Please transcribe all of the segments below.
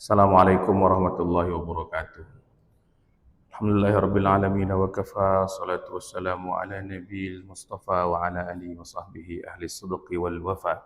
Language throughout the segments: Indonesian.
Assalamualaikum warahmatullahi wabarakatuh. Alhamdulillahirabbil alamin wa kafa salatu wassalamu ala nabiyil mustafa wa ala alihi wa sahbihi ahli sidqi wal wafa.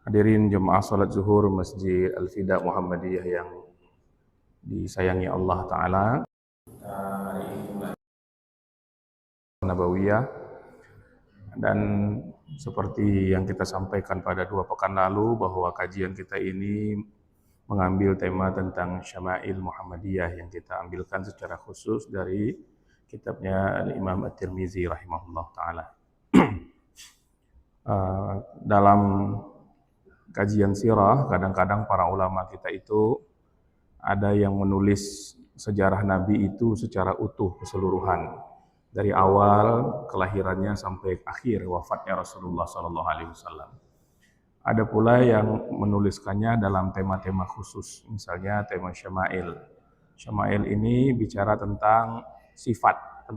Hadirin jemaah salat zuhur Masjid Al-Fida Muhammadiyah yang disayangi Allah taala. Hari ini Nabawiyah, dan seperti yang kita sampaikan pada 2 pekan lalu bahwa kajian kita ini mengambil tema tentang Syama'il Muhammadiyah yang kita ambilkan secara khusus dari kitabnya Al-Imam At-Tirmizi rahimahullah ta'ala. Dalam kajian sirah, kadang-kadang para ulama kita itu ada yang menulis sejarah Nabi itu secara utuh keseluruhan, dari awal kelahirannya sampai akhir wafatnya Rasulullah SAW. Ada pula yang menuliskannya dalam tema-tema khusus, misalnya tema Syama'il. Syama'il ini bicara tentang sifat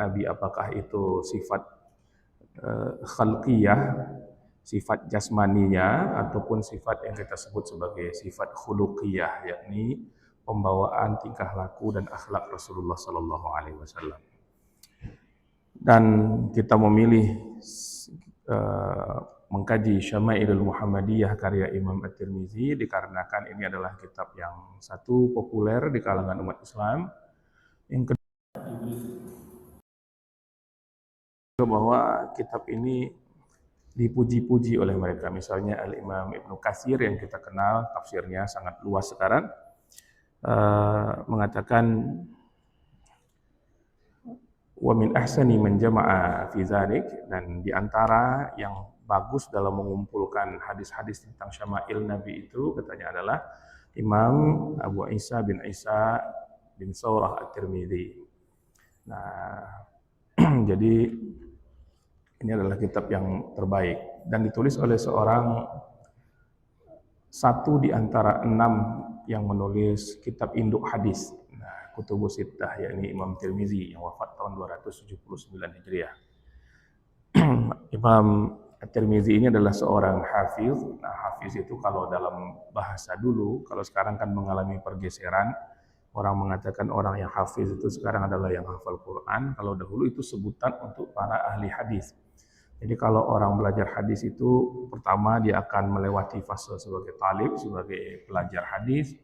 Nabi, apakah itu sifat khalqiyah, sifat jasmaninya, ataupun sifat yang kita sebut sebagai sifat khuluqiyah, yakni pembawaan tingkah laku dan akhlak Rasulullah SAW. Dan kita memilih mengkaji Syama'ilul Muhammadiyah karya Imam At-Tirmizi dikarenakan ini adalah kitab yang satu populer di kalangan umat Islam, yang kedua bahwa kitab ini dipuji-puji oleh mereka. Misalnya Al-Imam Ibnu Katsir yang kita kenal, tafsirnya sangat luas sekarang, mengatakan wa min ahsani man jama'a fi dzalik, dan di antara yang bagus dalam mengumpulkan hadis-hadis tentang Syama'il Nabi itu katanya adalah Imam Abu Isa bin Saurah At-Tirmizi. Nah, jadi ini adalah kitab yang terbaik dan ditulis oleh satu di antara 6 yang menulis kitab induk hadis, Kutubus Sittah, yakni Imam Tirmizi yang wafat tahun 279 Hijriah. Imam At-Tirmizi ini adalah seorang hafiz. Nah, hafiz itu kalau dalam bahasa dulu, kalau sekarang kan mengalami pergeseran. Orang mengatakan orang yang hafiz itu sekarang adalah yang hafal Quran. Kalau dahulu itu sebutan untuk para ahli hadis. Jadi kalau orang belajar hadis itu, pertama dia akan melewati fase sebagai talib, sebagai pelajar hadis.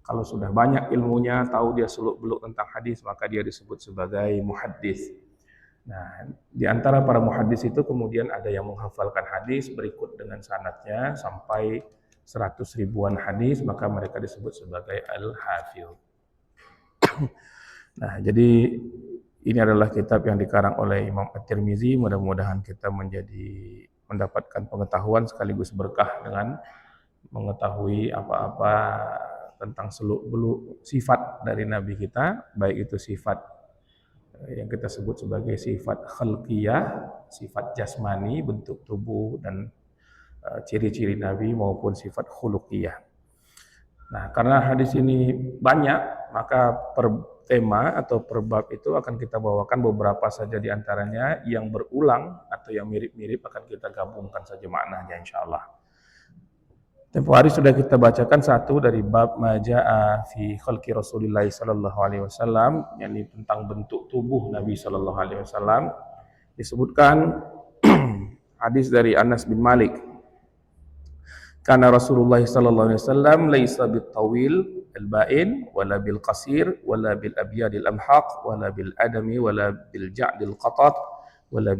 Kalau sudah banyak ilmunya, tahu dia seluk-beluk tentang hadis, maka dia disebut sebagai muhaddis. Nah, di antara para muhaddis itu kemudian ada yang menghafalkan hadis berikut dengan sanadnya sampai 100 ribuan hadis, maka mereka disebut sebagai al-hafiz. Nah, jadi ini adalah kitab yang dikarang oleh Imam At-Tirmizi. Mudah-mudahan kita mendapatkan pengetahuan sekaligus berkah dengan mengetahui apa-apa tentang seluk-beluk sifat dari Nabi kita, baik itu sifat yang kita sebut sebagai sifat khalqiyah, sifat jasmani, bentuk tubuh dan ciri-ciri Nabi, maupun sifat khuluqiyah. Nah, karena hadis ini banyak, maka per tema atau per bab itu akan kita bawakan beberapa saja di antaranya yang berulang atau yang mirip-mirip, akan kita gabungkan saja maknanya insyaallah. Tempo hari sudah kita bacakan satu dari bab Maja'a fi khalqi Rasulillah sallallahu alaihi wasallam, yakni tentang bentuk tubuh Nabi sallallahu alaihi wasallam. Disebutkan hadis dari Anas bin Malik. Kana Rasulullah sallallahu alaihi wasallam laisa bit-tawil al-ba'in wala bil qasir wala bil abyadil amhaq wala bil adami wala bil ja'dil qatat wala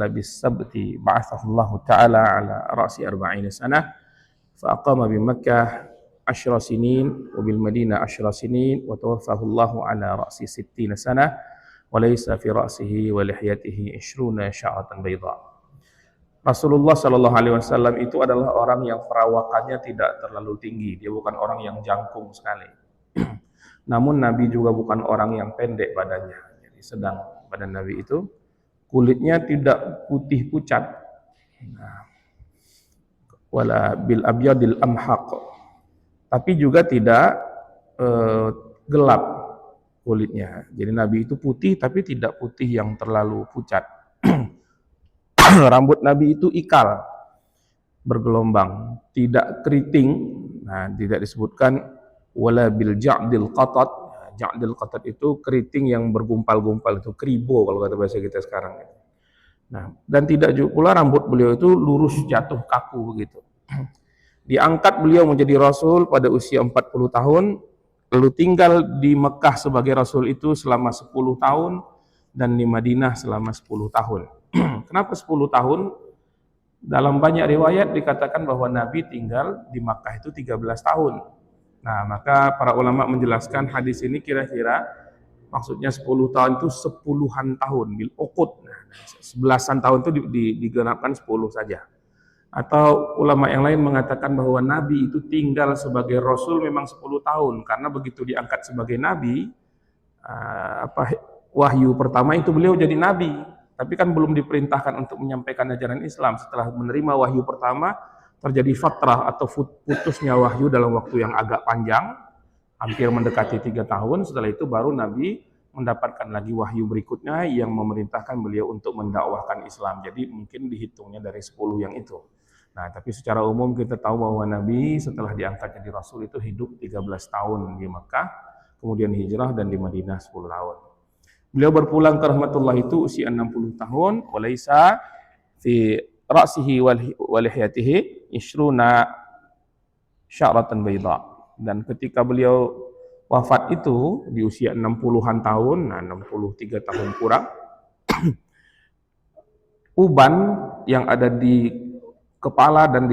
bis sabti ba'athahu Allah taala ala ra'si 40 sanah. فأقام بمكة 10 سنين وبالمدينة 10 سنين وتوفاه الله على رأس 60 سنة وليس في رأسه ولحيته 20 شعرة بيضاء. Rasulullah Shallallahu Alaihi Wasallam itu adalah orang yang perawakannya tidak terlalu tinggi. Dia bukan orang yang jangkung sekali. Namun Nabi juga bukan orang yang pendek badannya. Jadi sedang badan Nabi itu. Kulitnya tidak putih pucat. Wala bil abyadil amhaq, tapi juga tidak gelap kulitnya. Jadi Nabi itu putih tapi tidak putih yang terlalu pucat. Rambut Nabi itu ikal. bergelombang, tidak keriting. Nah, tidak disebutkan wala bil ja'dil qatat. Ja'dil qatat itu keriting yang bergumpal-gumpal, itu kribo kalau kata bahasa kita sekarang. Nah, dan tidak juga pula rambut beliau itu lurus jatuh kaku begitu. Diangkat beliau menjadi rasul pada usia 40 tahun, lalu tinggal di Mekah sebagai rasul itu selama 10 tahun dan di Madinah selama 10 tahun. Kenapa 10 tahun? Dalam banyak riwayat dikatakan bahwa Nabi tinggal di Makkah itu 13 tahun. Nah, maka para ulama menjelaskan hadis ini kira-kira maksudnya 10 tahun itu 10-an tahun, bil uqud. Nah, 11-an tahun itu digenapkan 10 saja. Atau ulama yang lain mengatakan bahwa Nabi itu tinggal sebagai Rasul memang 10 tahun, karena begitu diangkat sebagai Nabi, wahyu pertama itu beliau jadi Nabi, tapi kan belum diperintahkan untuk menyampaikan ajaran Islam. Setelah menerima wahyu pertama, terjadi fatrah atau putusnya wahyu dalam waktu yang agak panjang, hampir mendekati 3 tahun. Setelah itu baru Nabi mendapatkan lagi wahyu berikutnya yang memerintahkan beliau untuk mendakwahkan Islam. Jadi mungkin dihitungnya dari 10 yang itu. Nah, tapi secara umum kita tahu bahwa Nabi setelah diangkat jadi Rasul itu hidup 13 tahun di Mekah, kemudian hijrah dan di Madinah 10 tahun. Beliau berpulang ke rahmatullah itu usia 60 tahun, walaisa fi ra'sihi wa lihyatihi ishruna sya'ratan bayda. Dan ketika beliau wafat itu di usia 60-an tahun, nah 63 tahun kurang, uban yang ada di kepala dan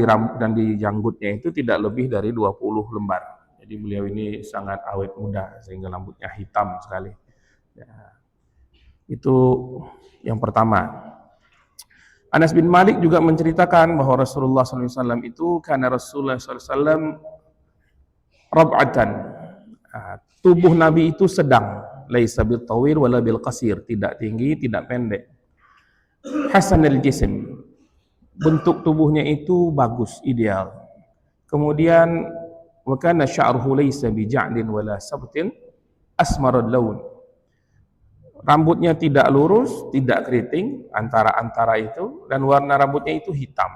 di janggutnya itu tidak lebih dari 20 lembar. Jadi beliau ini sangat awet muda sehingga rambutnya hitam sekali. Ya, itu yang pertama. Anas bin Malik juga menceritakan bahwa Rasulullah SAW itu karena Rasulullah SAW rab'atan. Tubuh Nabi itu sedang, laisa bil tawil wala bil qasir, tidak tinggi, tidak pendek. Hasanul jism, bentuk tubuhnya itu bagus, ideal. Kemudian wa kana sya'ruhu laysa bi ja'din wala sabtin asmarul laun. Rambutnya tidak lurus, tidak keriting, antara-antara itu, dan warna rambutnya itu hitam.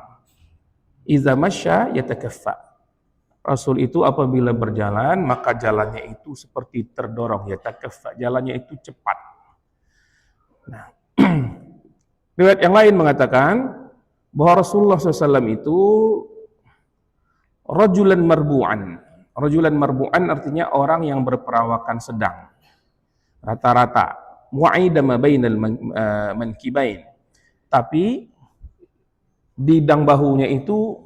Iza masya yatakaffa. Rasul itu apabila berjalan, maka jalannya itu seperti terdorong, yatakaffa, jalannya itu cepat. Nah, riwayat yang lain mengatakan bahwa Rasulullah SAW itu rajulan marbu'an. Rajulan marbu'an artinya orang yang berperawakan sedang, rata-rata. Mu'aida ma bainal mankibain. Tapi bidang bahunya itu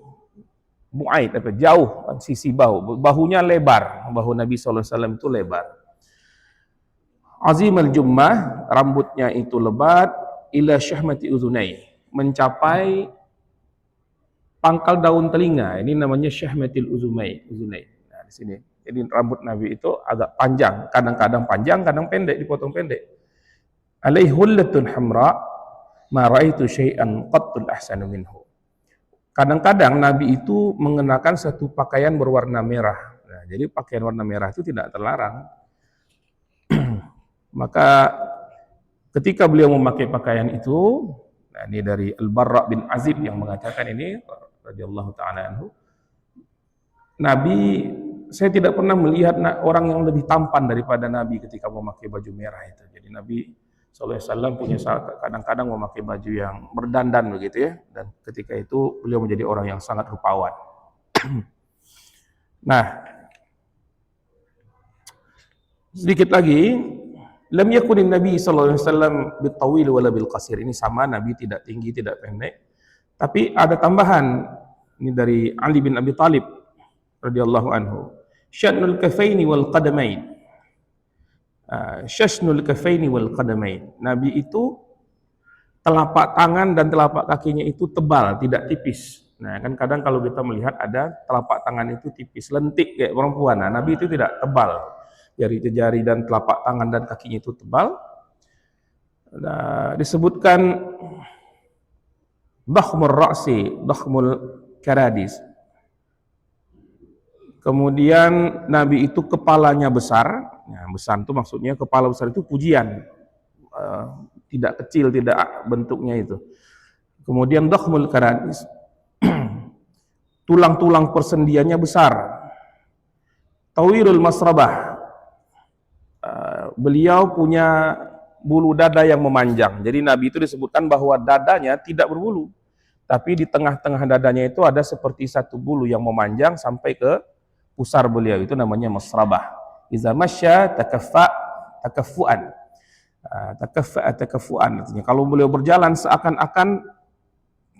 mu'aid, jauh sisi bahunya lebar, bahu Nabi SAW itu lebar. Azim al-jummah, rambutnya itu lebat, ila syahmati uzunai, mencapai pangkal daun telinga. Ini namanya syahmatil uzunai. Nah, di sini. Jadi rambut Nabi itu agak panjang, kadang-kadang panjang, kadang pendek, dipotong pendek. Alaihi hullatun hamra, ma ra'aitu syai'an qattul ahsanu minhu. Kadang-kadang Nabi itu mengenakan satu pakaian berwarna merah. Nah, jadi pakaian warna merah itu tidak terlarang. Maka ketika beliau memakai pakaian itu, nah ini dari Al-Barra bin Azib yang mengatakan ini, radhiyallahu ta'ala anhu, Nabi, saya tidak pernah melihat orang yang lebih tampan daripada Nabi ketika memakai baju merah itu. Jadi Nabi SAW punya kadang-kadang memakai baju yang berdandan begitu ya, dan ketika itu beliau menjadi orang yang sangat rupawan. Nah, sedikit lagi, lam yakunin Nabi SAW bitawil wala bil qasir. Ini sama, Nabi tidak tinggi, tidak pendek. Tapi ada tambahan, ini dari Ali bin Abi Thalib radhiyallahu anhu. Syatnul kafaini wal qadamain. Syasnul kafaini wal qadamain. Nabi itu telapak tangan dan telapak kakinya itu tebal, tidak tipis. Nah, kan kadang kalau kita melihat ada telapak tangan itu tipis, lentik kayak perempuan. Nah, Nabi itu tidak tebal. Jari-jari dan telapak tangan dan kakinya itu tebal. Nah, disebutkan dakhmur ra'si, dakhmul karadis. Kemudian Nabi itu kepalanya besar. Nah, besar itu maksudnya kepala besar itu pujian. Tidak kecil, tidak bentuknya itu. Kemudian dakhmul karadis. tulang-tulang persendiannya besar. Tawirul masrabah, beliau punya bulu dada yang memanjang. Jadi Nabi itu disebutkan bahwa dadanya tidak berbulu, tapi di tengah-tengah dadanya itu ada seperti satu bulu yang memanjang sampai ke pusar beliau, itu namanya masrabah. Iza masya takaffuan. Takaffuan artinya kalau beliau berjalan seakan-akan,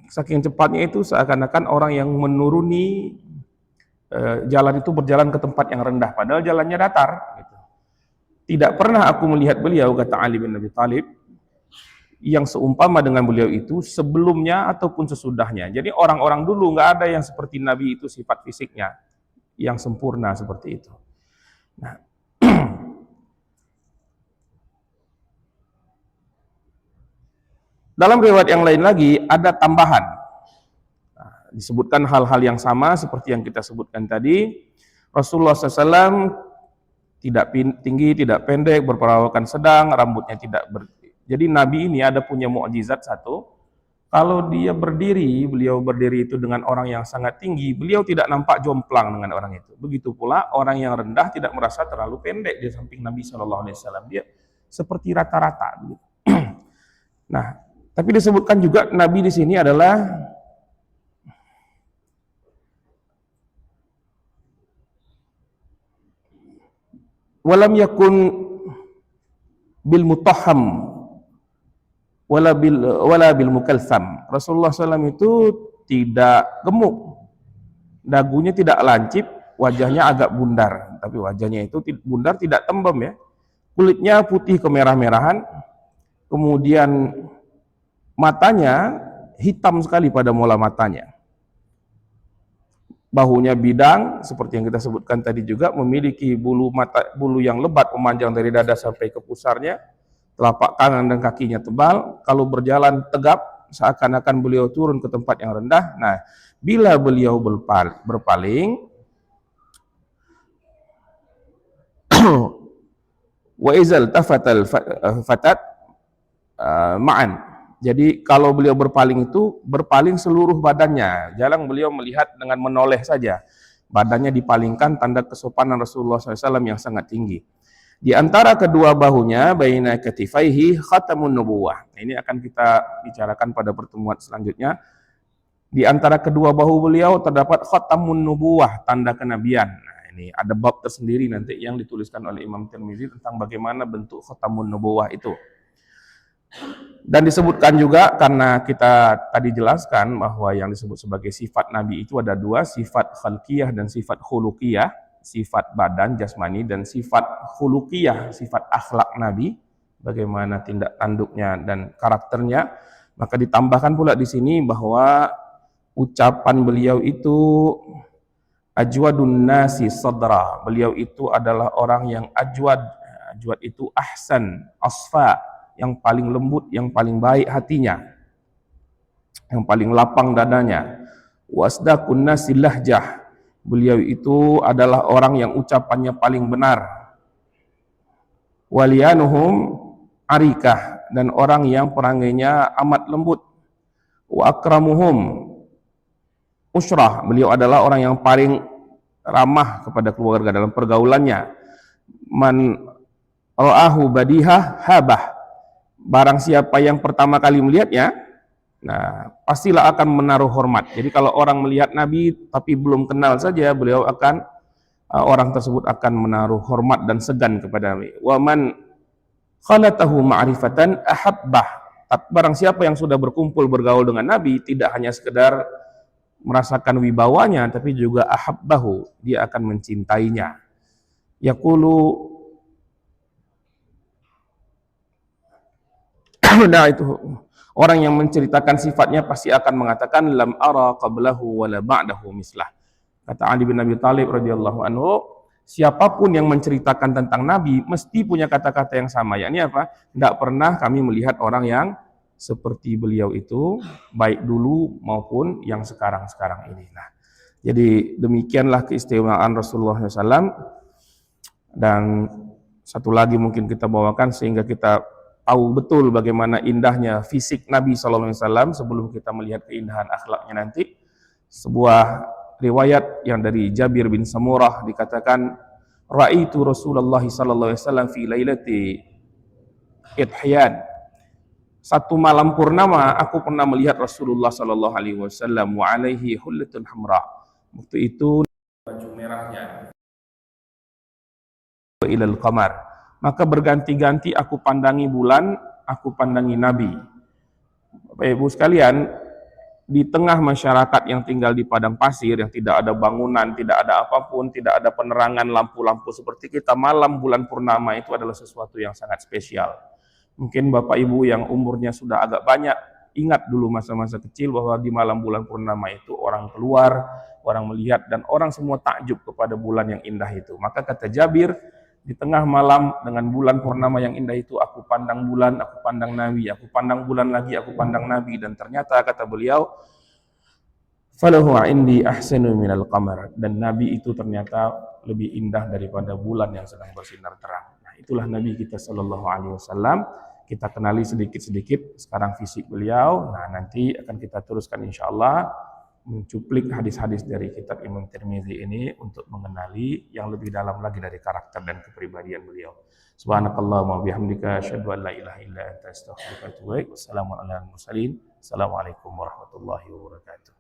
saking cepatnya itu seakan-akan orang yang menuruni jalan itu berjalan ke tempat yang rendah, padahal jalannya datar gitu. Tidak pernah aku melihat beliau, kata Ali bin Abi Thalib, yang seumpama dengan beliau itu sebelumnya ataupun sesudahnya. Jadi orang-orang dulu nggak ada yang seperti Nabi itu sifat fisiknya yang sempurna seperti itu. Nah, dalam riwayat yang lain lagi ada tambahan. Disebutkan hal-hal yang sama seperti yang kita sebutkan tadi. Rasulullah SAW tidak tinggi, tidak pendek, berperawakan sedang, rambutnya tidak Jadi Nabi ini ada punya mukjizat satu. Kalau dia berdiri, beliau berdiri itu dengan orang yang sangat tinggi, beliau tidak nampak jomplang dengan orang itu. Begitu pula orang yang rendah tidak merasa terlalu pendek di samping Nabi SAW. Dia seperti rata-rata. Nah, tapi disebutkan juga Nabi di sini adalah walam yakun bil mutahham wala bil mukalsam. Rasulullah SAW itu tidak gemuk, dagunya tidak lancip, wajahnya agak bundar, tapi wajahnya itu bundar, tidak tembem ya. Kulitnya putih kemerah-merahan, kemudian matanya hitam sekali pada mola matanya. Bahunya bidang, seperti yang kita sebutkan tadi juga, memiliki bulu yang lebat memanjang dari dada sampai ke pusarnya. Telapak tangan dan kakinya tebal. Kalau berjalan tegap, seakan-akan beliau turun ke tempat yang rendah. Nah, bila beliau berpaling, wa izal tafatal fatat ma'an. Jadi kalau beliau berpaling itu berpaling seluruh badannya. Jarang beliau melihat dengan menoleh saja. Badannya dipalingkan, tanda kesopanan Rasulullah SAW yang sangat tinggi. Di antara kedua bahunya, baina katifaihi khatamun nubuwah. Ini akan kita bicarakan pada pertemuan selanjutnya. Di antara kedua bahu beliau terdapat khatamun nubuwah, tanda kenabian. Nah, ini ada bab tersendiri nanti yang dituliskan oleh Imam Tirmizi tentang bagaimana bentuk khatamun nubuwah itu. Dan disebutkan juga, karena kita tadi jelaskan bahwa yang disebut sebagai sifat Nabi itu ada dua, sifat khalqiyah dan sifat khuluqiyah, sifat badan jasmani dan sifat khuluqiyah, sifat akhlak Nabi, bagaimana tindak tanduknya dan karakternya. Maka ditambahkan pula di sini bahwa ucapan beliau itu ajwadun nasi sadra, beliau itu adalah orang yang ajwad itu ahsan, asfa, yang paling lembut, yang paling baik hatinya, yang paling lapang dadanya. Wasdaqun nasi lahjah, beliau itu adalah orang yang ucapannya paling benar. Waliyanuhum arikah, dan orang yang perangainya amat lembut. Wa akramuhum usrah, beliau adalah orang yang paling ramah kepada keluarga dalam pergaulannya. Man ra'ahu badihah habah, barang siapa yang pertama kali melihatnya, nah pastilah akan menaruh hormat. Jadi kalau orang melihat Nabi tapi belum kenal saja, beliau akan orang tersebut akan menaruh hormat dan segan kepada Nabi. Wa man khalatahu ma'rifatan ahabbah, barang siapa yang sudah berkumpul bergaul dengan Nabi, tidak hanya sekedar merasakan wibawanya, tapi juga ahabbahu, dia akan mencintainya. Yaqulu, nah itu orang yang menceritakan sifatnya pasti akan mengatakan lam ara qablahu wala ba'dahu mislah. Kata Ali bin Abi Thalib radhiyallahu anhu, siapapun yang menceritakan tentang Nabi mesti punya kata-kata yang sama. Yakni apa? Tidak pernah kami melihat orang yang seperti beliau itu, baik dulu maupun yang sekarang-sekarang ini. Nah, jadi demikianlah keistimewaan Rasulullah SAW. Dan satu lagi mungkin kita bawakan sehingga kita tahu betul bagaimana indahnya fisik Nabi SAW sebelum kita melihat keindahan akhlaknya nanti. Sebuah riwayat yang dari Jabir bin Samurah dikatakan, Ra'aitu Rasulullah sallallahu alaihi wasallam fi lailati Idhyan. Satu malam purnama aku pernah melihat Rasulullah sallallahu alaihi wasallam wa alaihi hullatun hamra. Waktu itu baju merahnya ilal qamar. Maka berganti-ganti aku pandangi bulan, aku pandangi Nabi. Bapak Ibu sekalian, di tengah masyarakat yang tinggal di padang pasir, yang tidak ada bangunan, tidak ada apapun, tidak ada penerangan lampu-lampu seperti kita, malam bulan purnama itu adalah sesuatu yang sangat spesial. Mungkin Bapak Ibu yang umurnya sudah agak banyak, ingat dulu masa-masa kecil bahwa di malam bulan purnama itu orang keluar, orang melihat, dan orang semua takjub kepada bulan yang indah itu. Maka kata Jabir, di tengah malam dengan bulan purnama yang indah itu, aku pandang bulan, aku pandang Nabi, aku pandang bulan lagi, aku pandang Nabi, dan ternyata kata beliau, falahu indi ahsanu minal qamar, dan Nabi itu ternyata lebih indah daripada bulan yang sedang bersinar terang. Nah, itulah Nabi kita sallallahu alaihi wasallam. Kita kenali sedikit-sedikit sekarang fisik beliau. Nah, nanti akan kita teruskan insyaallah mencuplik hadis-hadis dari kitab Imam Tirmizi ini untuk mengenali yang lebih dalam lagi dari karakter dan kepribadian beliau. Subhanakallahumma bihamdika asyhadu an la ilaha illa anta astaghfiruka wa atubu ilaik. Wassalamu ala mursalin. Assalamualaikum warahmatullahi wabarakatuh.